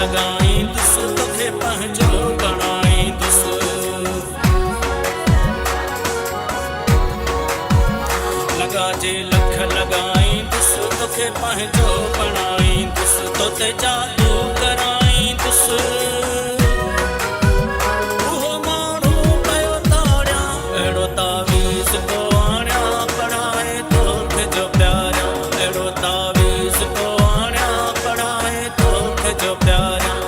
लगाईंदुस तोखे पंहिंजो बणाईंदुस। लगा जे लख लगाईंदुस तोखे पंहिंजो बणाईंदुस। तोते जादू कराईंदुस। उहो माण्हू कयो ताड़ियां अहिड़ो तावीज़ को आणियां पढ़ाए तोखे जो प्यारियां। अहिड़ो तावीज़ को आणियां पढ़ाए तोखे जो प्यारियां।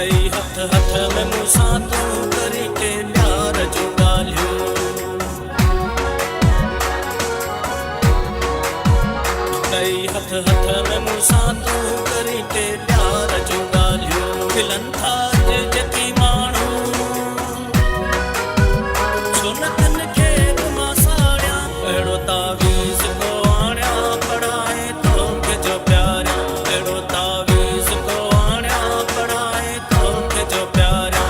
ॾई हथ हथ में मूंसां तूं करी के प्यार जो ॻाल्हियूं। ॾई हथ हथ में मूंसां तूं करी के प्यार जो ॻाल्हियूं। खिलनि था जेकी माण्हू छो न तिन खे बि मां साड़ियां। अहिड़ो तावीज़ को आणियां पढ़ाए तोखे जो प्यारियां। अहिड़ो तावीज़ को आणियां पढ़ाए तोखे जो प्यारियां।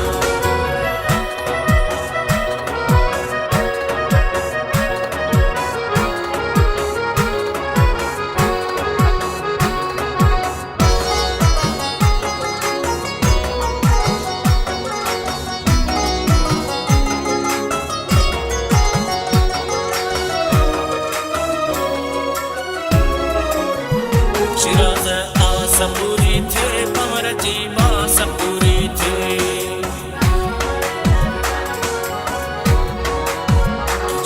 शिराज़ आस पूरी थिए कंवर जी बास पूरी थिए।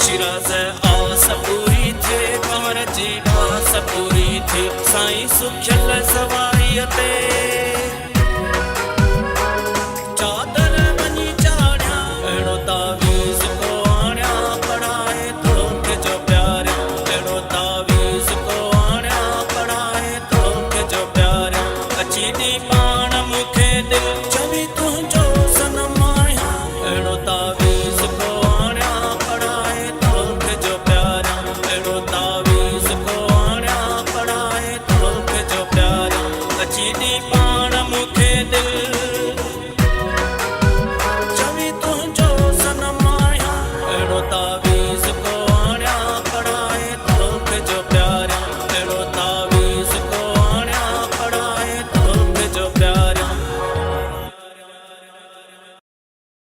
शिराज़ आस पूरी थिए कंवर जी बास पूरी थिए। साईं सुखियल सवाईअ ते चादर वञी चाढ़ियां। अहिड़ो तावीज़ को आणियां पढ़ाए तोखे जो प्यारियां। अहिड़ो तावीज़ को आणियां पढ़ाए तोखे जो प्यारियां। अची दी पाण मूंखे दिल चवी तुंहिंजो सनम आहियां। अहिड़ो तावीज़ को आणियां पढ़ाए तोखे जो प्यारियां। अहिड़ो तावीज़ को आणियां पढ़ाए तोखे जो प्यारियां। अची दी पाण मूंखे